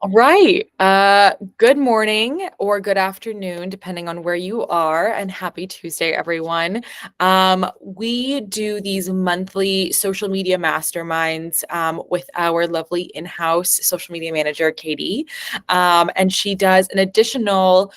All right. Good morning or good afternoon, depending on where you are, and happy Tuesday, everyone. We do these monthly social media masterminds with our lovely in-house social media manager, Katie, and she does an additional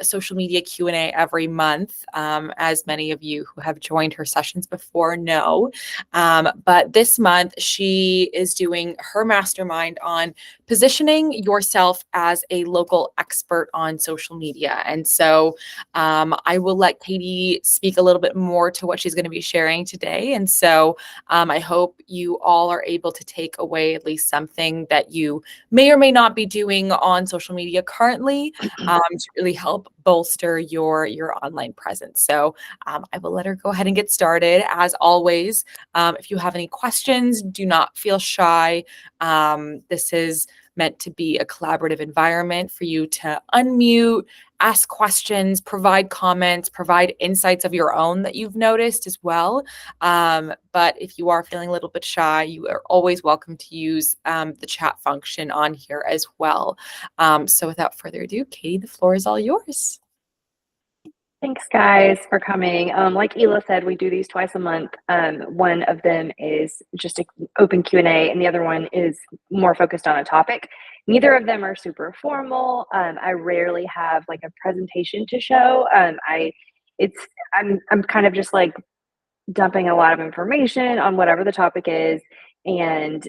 social media Q&A every month, as many of you who have joined her sessions before know. But this month, she is doing her mastermind on positioning yourself as a local expert on social media. And so I will let Katie speak a little bit more to what she's going to be sharing today. And so I hope you all are able to take away at least something that you may or may not be doing on social media currently to really help bolster your online presence. So I will let her go ahead and get started. As always, if you have any questions, do not feel shy. This is meant to be a collaborative environment for you to unmute, ask questions, provide comments, provide insights of your own that you've noticed as well. But if you are feeling a little bit shy, you are always welcome to use the chat function on here as well. So without further ado, Katie, the floor is all yours. Thanks, guys, for coming. Like Ela said, we do these twice a month. One of them is just an open Q&A, and the other one is more focused on a topic. Neither of them are super formal. I rarely have like a presentation to show. I'm kind of just like dumping a lot of information on whatever the topic is, and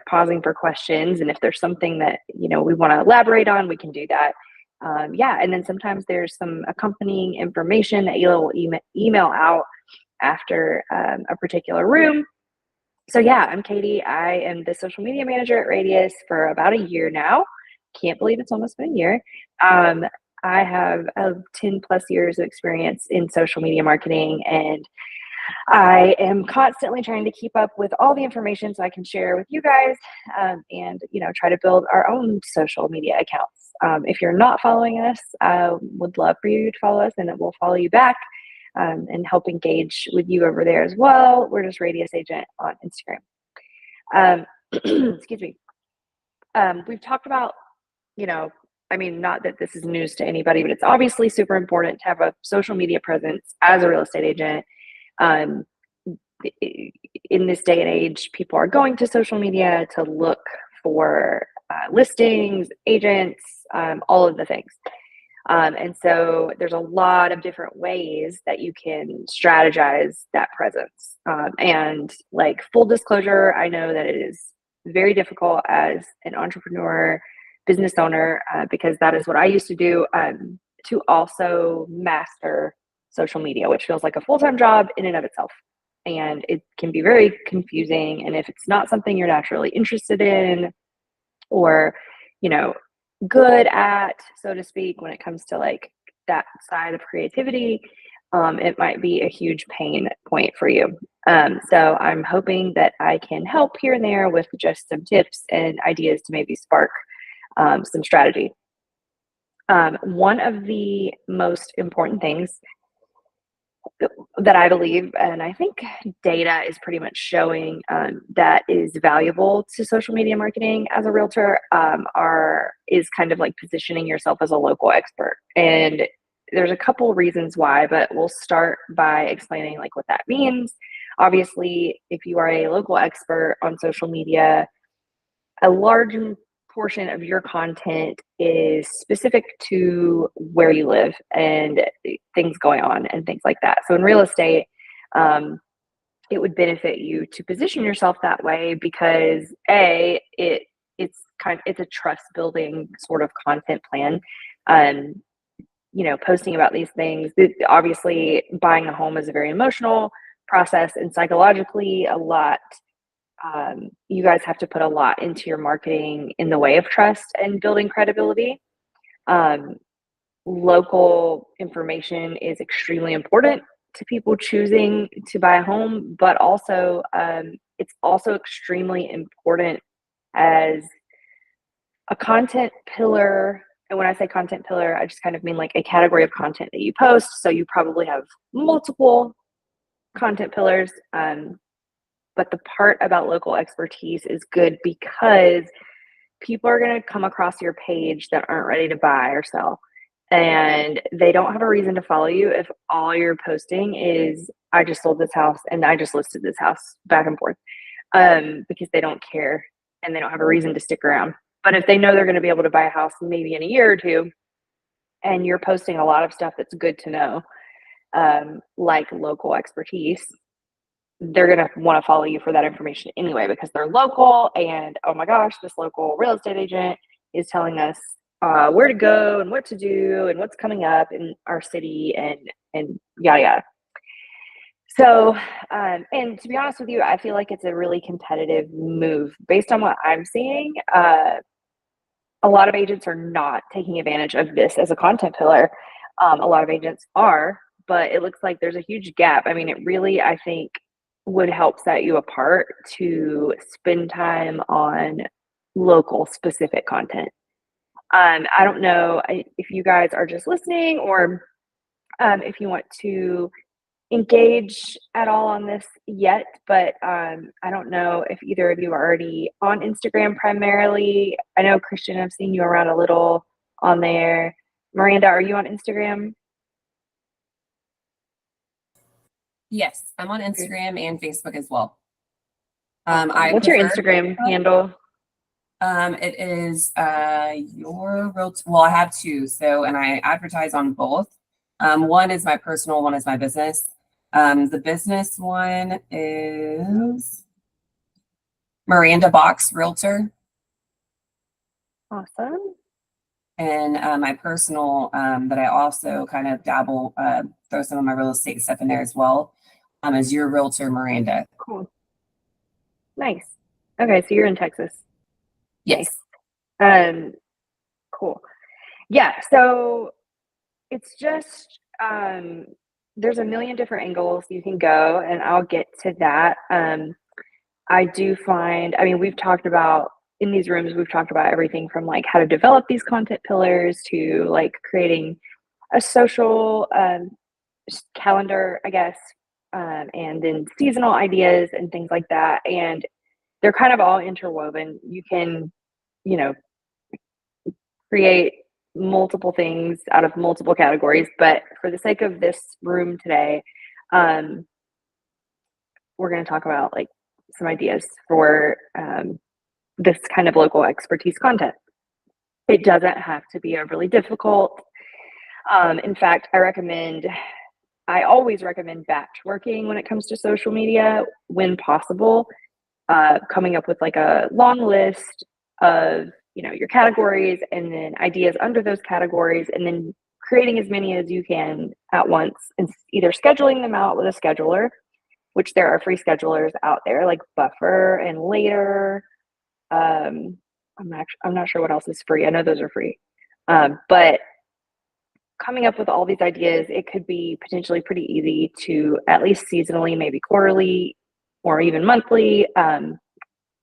pausing for questions. And if there's something that we want to elaborate on, we can do that. And then sometimes there's some accompanying information that Ela will email out after a particular room. So yeah, I'm Katie. I am the social media manager at Radius for about a year now. Can't believe it's almost been a year. I have 10 plus years of experience in social media marketing, and I am constantly trying to keep up with all the information so I can share with you guys, and try to build our own social media accounts. If you're not following us, I would love for you to follow us, and then we'll follow you back and help engage with you over there as well. We're just Radius Agent on Instagram. Excuse me. We've talked about, not that this is news to anybody, but it's obviously super important to have a social media presence as a real estate agent. In this day and age, people are going to social media to look for listings, agents, all of the things. And so there's a lot of different ways that you can strategize that presence. And like full disclosure, I know that it is very difficult as an entrepreneur, business owner, because that is what I used to do, to also master social media, which feels like a full-time job in and of itself. And it can be very confusing. And if it's not something you're naturally interested in or, good at, so to speak, when it comes to like that side of creativity, it might be a huge pain point for you. So I'm hoping that I can help here and there with just some tips and ideas to maybe spark some strategy. One of the most important things that I believe, and I think data is pretty much showing that is valuable to social media marketing as a realtor, is kind of like positioning yourself as a local expert. And there's a couple reasons why, but we'll start by explaining like what that means. Obviously, if you are a local expert on social media, a large portion of your content is specific to where you live and things going on and things like that. So in real estate, it would benefit you to position yourself that way because it's a trust building sort of content plan. Posting about these things. Obviously, buying a home is a very emotional process, and psychologically, a lot. You guys have to put a lot into your marketing in the way of trust and building credibility. Local information is extremely important to people choosing to buy a home, but also it's also extremely important as a content pillar. And when I say content pillar, I just kind of mean like a category of content that you post. So you probably have multiple content pillars. But the part about local expertise is good because people are going to come across your page that aren't ready to buy or sell. And they don't have a reason to follow you if all you're posting is, I just sold this house and I just listed this house back and forth, because they don't care and they don't have a reason to stick around. But if they know they're going to be able to buy a house maybe in a year or two, and you're posting a lot of stuff that's good to know, like local expertise, they're going to want to follow you for that information anyway, because they're local and, oh my gosh, this local real estate agent is telling us where to go and what to do and what's coming up in our city and yada yada. So, and to be honest with you, I feel like it's a really competitive move based on what I'm seeing. A lot of agents are not taking advantage of this as a content pillar. A lot of agents are, but it looks like there's a huge gap. I mean, it really, I think, would help set you apart to spend time on local specific content. I don't know if you guys are just listening or if you want to engage at all on this yet, but I don't know if either of you are already on Instagram primarily. I know, Christian, I've seen you around a little on there. Miranda, are you on Instagram? Yes, I'm on Instagram and Facebook as well. What's your Instagram handle? It is your realtor. Well, I have two, so and I advertise on both. One is my personal, one is my business. The business one is Miranda Box Realtor. Awesome. And my personal, that I also kind of dabble, throw some of my real estate stuff in there as well, is your realtor Miranda. Cool. Nice. Okay, so you're in Texas. Yes. Nice. Cool. Yeah, so it's just there's a million different angles you can go, and I'll get to that. I do find, I mean, we've talked about in these rooms, we've talked about everything from like how to develop these content pillars to like creating a social calendar, I guess, and then seasonal ideas and things like that. And they're kind of all interwoven. You can, you know, create multiple things out of multiple categories, but for the sake of this room today, we're going to talk about like some ideas for this kind of local expertise content. It doesn't have to be overly difficult. In fact, I always recommend batch working when it comes to social media when possible, coming up with like a long list of, you know, your categories and then ideas under those categories, and then creating as many as you can at once and either scheduling them out with a scheduler, which there are free schedulers out there like Buffer and Later. I'm not sure what else is free. I know those are free. But coming up with all these ideas, it could be potentially pretty easy to at least seasonally, maybe quarterly or even monthly,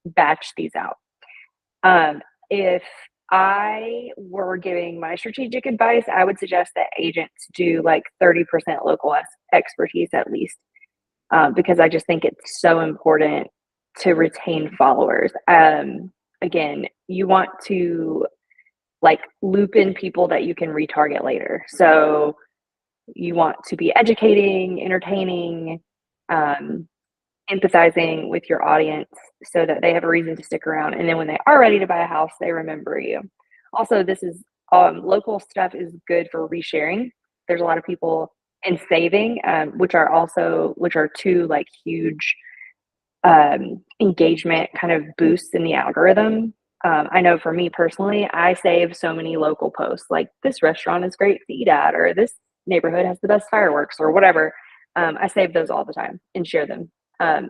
batch these out. If I were giving my strategic advice, I would suggest that agents do like 30% local expertise at least, because I just think it's so important to retain followers. Again, you want to like loop in people that you can retarget later. So you want to be educating, entertaining, empathizing with your audience so that they have a reason to stick around. And then when they are ready to buy a house, they remember you. Also, this is local stuff is good for resharing. There's a lot of people and saving, which are two like huge engagement kind of boosts in the algorithm. I know for me personally, I save so many local posts like this restaurant is great to eat at, or this neighborhood has the best fireworks, or whatever. I save those all the time and share them.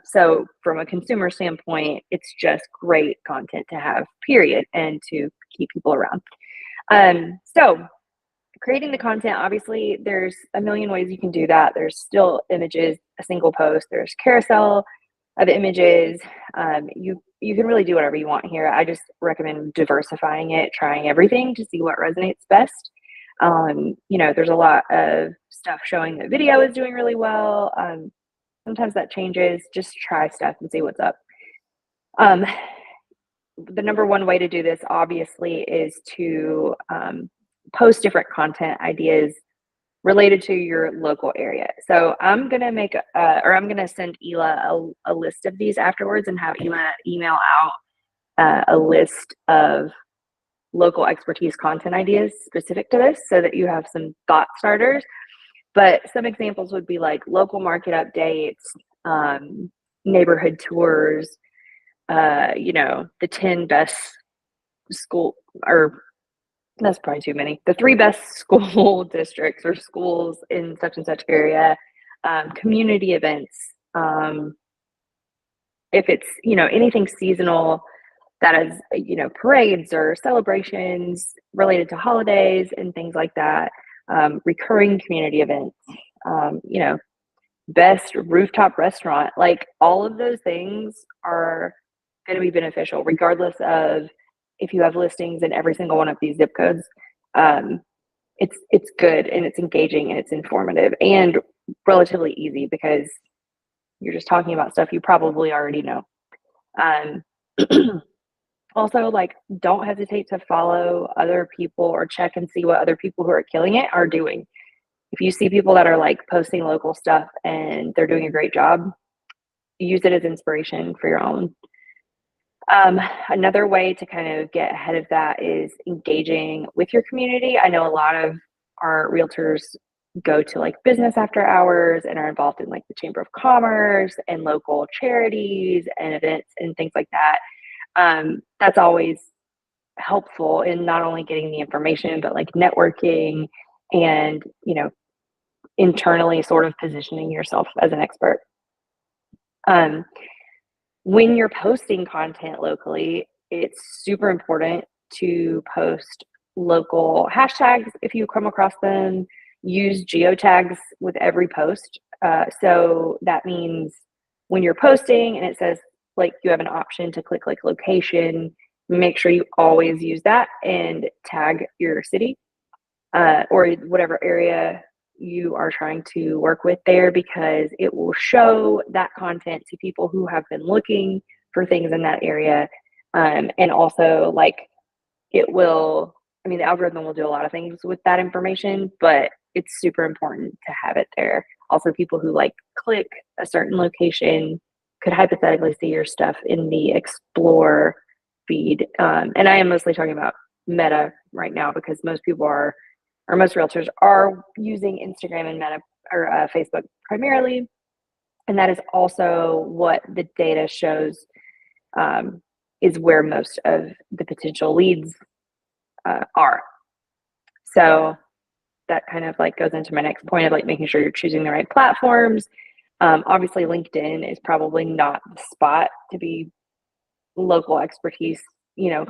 So from a consumer standpoint, it's just great content to have, period, and to keep people around. So creating the content, obviously there's a million ways you can do that. There's still images, a single post, there's carousel of images. You can really do whatever you want here. I just recommend diversifying it, trying everything to see what resonates best. There's a lot of stuff showing that video is doing really well. Sometimes that changes. Just try stuff and see what's up. the number one way to do this obviously is to post different content ideas related to your local area. So I'm going to I'm going to send Ela a list of these afterwards and have Ela email out a list of local expertise content ideas specific to this so that you have some thought starters. But some examples would be like local market updates, neighborhood tours, the 10 best school, or that's probably too many, the 3 best school districts or schools in such and such area, community events. If it's, anything seasonal that is, parades or celebrations related to holidays and things like that, recurring community events, best rooftop restaurant, like all of those things are going to be beneficial regardless of if you have listings in every single one of these zip codes. It's good and it's engaging and it's informative and relatively easy because you're just talking about stuff you probably already know. Also, like, don't hesitate to follow other people or check and see what other people who are killing it are doing. If you see people that are like posting local stuff and they're doing a great job, use it as inspiration for your own. Another way to kind of get ahead of that is engaging with your community. I know a lot of our realtors go to like business after hours and are involved in like the Chamber of Commerce and local charities and events and things like that. That's always helpful in not only getting the information, but like networking and, internally sort of positioning yourself as an expert. When you're posting content locally, it's super important to post local hashtags if you come across them. Use geotags with every post. So that means when you're posting and it says like you have an option to click like location, make sure you always use that and tag your city or whatever area you are trying to work with there, because it will show that content to people who have been looking for things in that area. And also like the algorithm will do a lot of things with that information, but it's super important to have it there. Also, people who like click a certain location could hypothetically see your stuff in the explore feed. And I am mostly talking about Meta right now because most realtors are using Instagram and Meta or Facebook primarily. And that is also what the data shows is where most of the potential leads are. So that kind of like goes into my next point of like making sure you're choosing the right platforms. Obviously, LinkedIn is probably not the spot to be local expertise,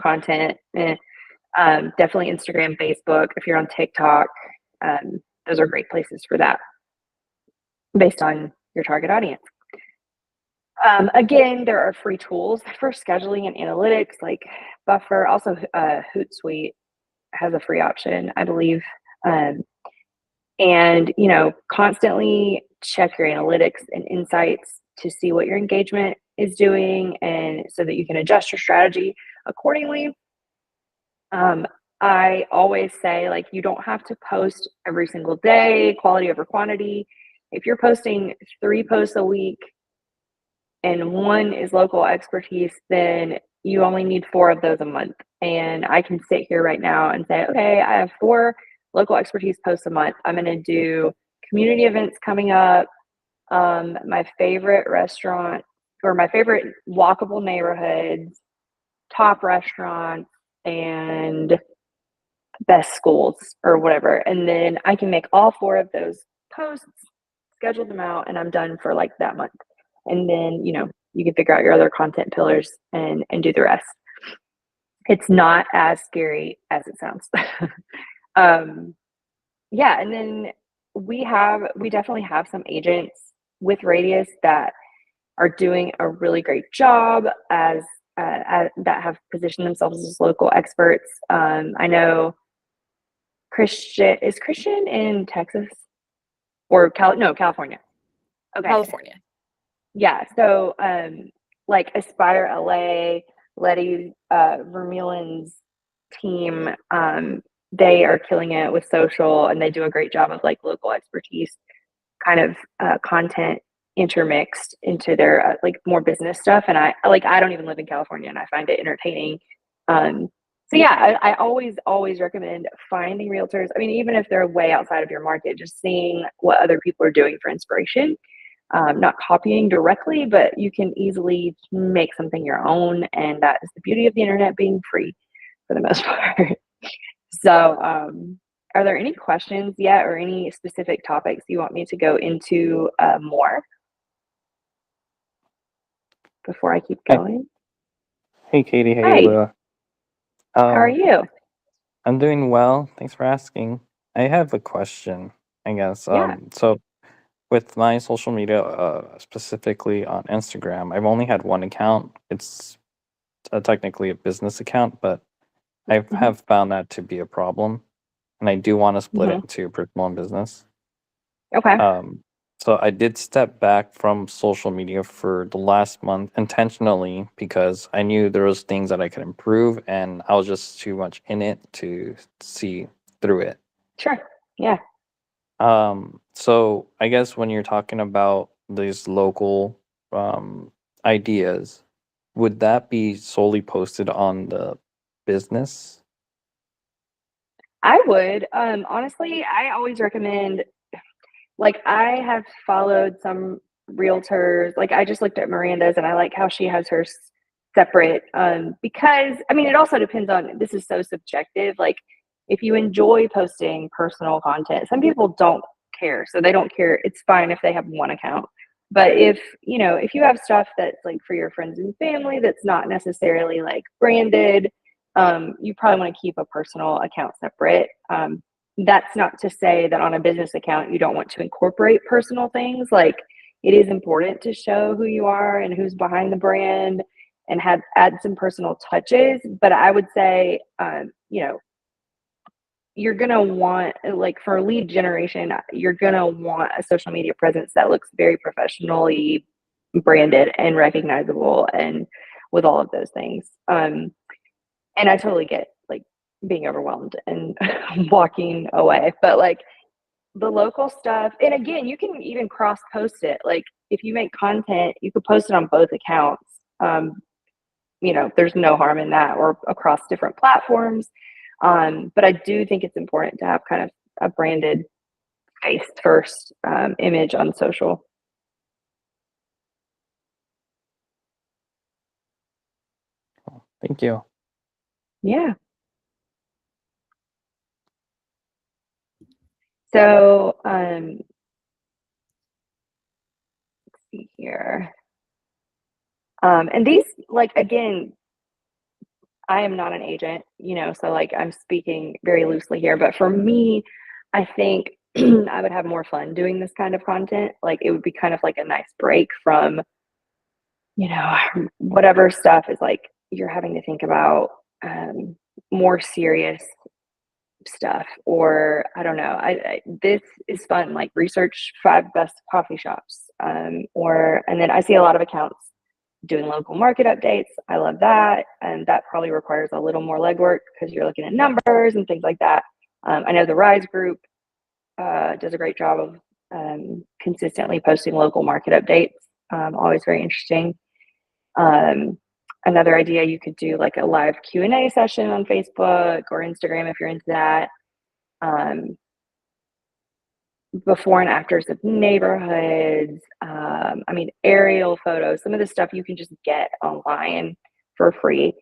content. Definitely Instagram, Facebook. If you're on TikTok, those are great places for that based on your target audience. Again, there are free tools for scheduling and analytics like Buffer. Also, Hootsuite has a free option, I believe. And, constantly check your analytics and insights to see what your engagement is doing and so that you can adjust your strategy accordingly. I always say, like, you don't have to post every single day, quality over quantity. If you're posting 3 posts a week and 1 is local expertise, then you only need 4 of those a month. And I can sit here right now and say, okay, I have 4 local expertise posts a month. I'm going to do community events coming up, my favorite restaurant or my favorite walkable neighborhoods, top restaurants, and best schools or whatever. And then I can make all 4 of those posts, schedule them out, and I'm done for like that month. And then, you can figure out your other content pillars and do the rest. It's not as scary as it sounds. Yeah. And then we definitely have some agents with Radius that are doing a really great job as that have positioned themselves as local experts. I know Christian in Texas or California. Okay. California. Yeah. So like Aspire LA, Letty Vermeulen's team, they are killing it with social, and they do a great job of like local expertise kind of content intermixed into their like more business stuff. And I don't even live in California, and I find it entertaining. So yeah, I always recommend finding realtors. I mean, even if they're way outside of your market, just seeing what other people are doing for inspiration. Not copying directly, but you can easily make something your own, and that is the beauty of the internet being free for the most part. So, are there any questions yet, or any specific topics you want me to go into more before I keep Hey, going? hey Katie, hey Hi, Leah. how are Um, you? I'm doing well. Thanks for asking. I have a question, I guess. Yeah. So with my social media, specifically on Instagram, I've only had one account. It's technically a business account, but I Hmm. have found that to be a problem, and I do want to split it Hmm. into personal and business. Okay. Um, so I did step back from social media for the last month intentionally because I knew there was things that I could improve, and I was just too much in it to see through it. Sure. Yeah. So I guess when you're talking about these local ideas, would that be solely posted on the business? I would. Honestly, I always recommend, like, I have followed some realtors. Like, I just looked at Miranda's, and I like how she has hers separate. Because I mean, it also depends on, this is so subjective. Like, if you enjoy posting personal content, some people don't care. So they don't care. It's fine if they have one account. But if, if you have stuff that's like for your friends and family that's not necessarily like branded, you probably want to keep a personal account separate. That's not to say that on a business account you don't want to incorporate personal things. Like, it is important to show who you are and who's behind the brand, and have add some personal touches. But I would say, you're gonna want, like, for lead generation, you're gonna want a social media presence that looks very professionally branded and recognizable, and with all of those things. And I totally get like being overwhelmed and walking away, but like the local stuff, and again, you can even cross post it. Like, if you make content, you could post it on both accounts. There's no harm in that, or across different platforms. But I do think it's important to have kind of a branded face first image on social. Thank you. Yeah. So, let's see here. And these, like, again, I am not an agent, so like I'm speaking very loosely here, but for me, I think I would have more fun doing this kind of content. Like, it would be kind of like a nice break from, you know, whatever stuff is like you're having to think about, more serious stuff. Or I don't know. This is fun, like research 5 best coffee shops. Or and then I see a lot of accounts doing local market updates. I love that. And that probably requires a little more legwork because you're looking at numbers and things like that. I know the Rise group does a great job of consistently posting local market updates. Always very interesting. Um, Another idea, you could do like a live Q&A session on Facebook or Instagram if you're into that. Um, Before and afters of neighborhoods. I mean, aerial photos, some of the stuff you can just get online for free,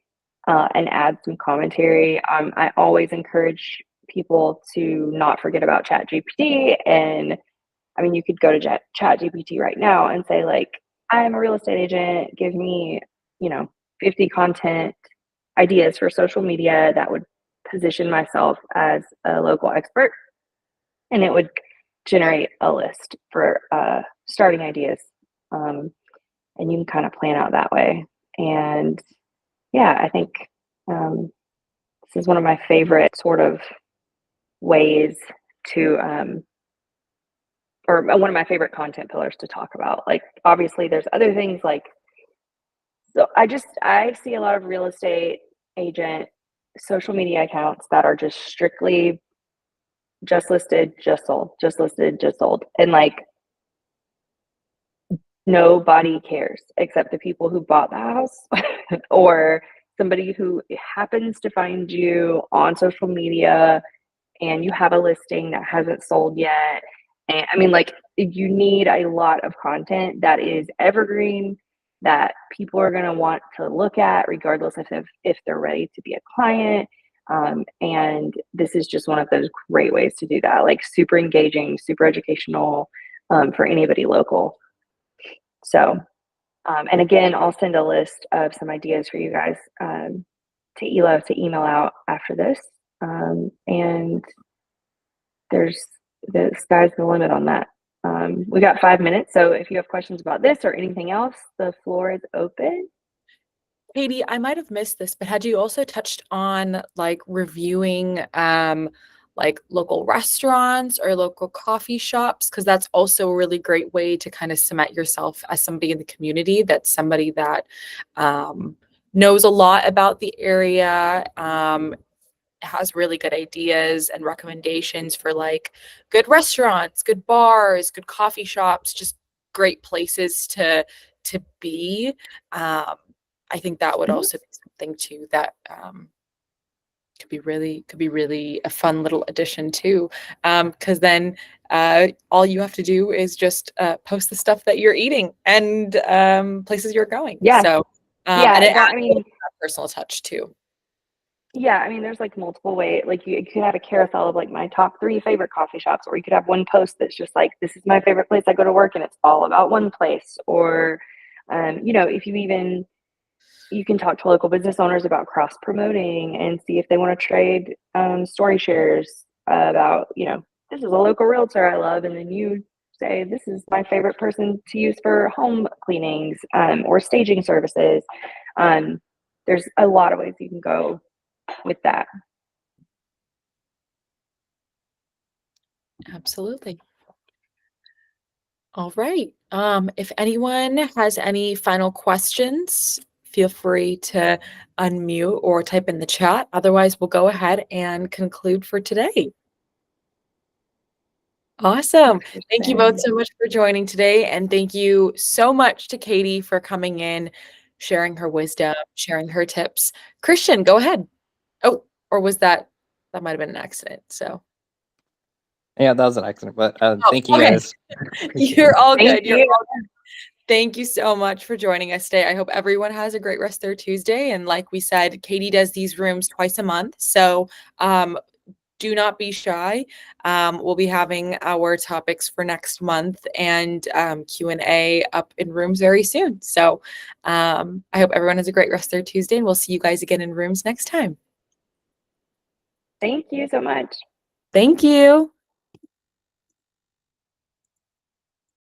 and add some commentary. I always encourage people to not forget about ChatGPT. And I mean, you could go to ChatGPT right now and say, like, I'm a real estate agent. Give me, 50 content ideas for social media that would position myself as a local expert. And it would generate a list for starting ideas. And you can kind of plan out that way. And yeah, I think this is one of my favorite sort of ways to, or one of my favorite content pillars to talk about. Like, obviously, there's other things like So I see a lot of real estate agent social media accounts that are just strictly just listed, just sold, just listed, just sold. And like nobody cares except the people who bought the house or somebody who happens to find you on social media and you have a listing that hasn't sold yet. And I mean, like, you need a lot of content that is evergreen that people are going to want to look at, regardless if they're ready to be a client. And this is just one of those great ways to do that, like super engaging, super educational for anybody local. So, and again, I'll send a list of some ideas for you guys to Ela to email out after this. And the sky's the limit on that. We got 5 minutes, so if you have questions about this or anything else, the floor is open. Katie, I might have missed this, but had you also touched on like reviewing like local restaurants or local coffee shops? Because that's also a really great way to kind of cement yourself as somebody in the community, that's somebody that knows a lot about the area, has really good ideas and recommendations for like good restaurants, good bars, good coffee shops, just great places to be. I think that would also be something too that could be really a fun little addition too. Because then all you have to do is just post the stuff that you're eating and places you're going. Yeah. So Yeah, and it that, adds I a mean, little personal touch too. yeah, I mean, there's like multiple ways. Like you could have a carousel of like my top 3 favorite coffee shops, or you could have one post that's just like, this is my favorite place I go to work, and it's all about one place. Or, you know, if you can talk to local business owners about cross promoting and see if they want to trade story shares about, you know, this is a local realtor I love, and then you say this is my favorite person to use for home cleanings or staging services. There's a lot of ways you can go with that. Absolutely. All right. If anyone has any final questions, feel free to unmute or type in the chat. Otherwise, we'll go ahead and conclude for today. Awesome. Thank you both so much for joining today. And thank you so much to Katie for coming in, sharing her wisdom, sharing her tips. Christian, go ahead. Oh, or was that might have been an accident. So Yeah, that was an accident, but thank you okay. guys. You're all good. Thank You're you. all good. Thank you so much for joining us today. I hope everyone has a great rest of their Tuesday. And like we said, Katie does these rooms twice a month. So do not be shy. We'll be having our topics for next month and Q&A up in rooms very soon. So I hope everyone has a great rest of their Tuesday, and we'll see you guys again in rooms next time. Thank you so much. Thank you.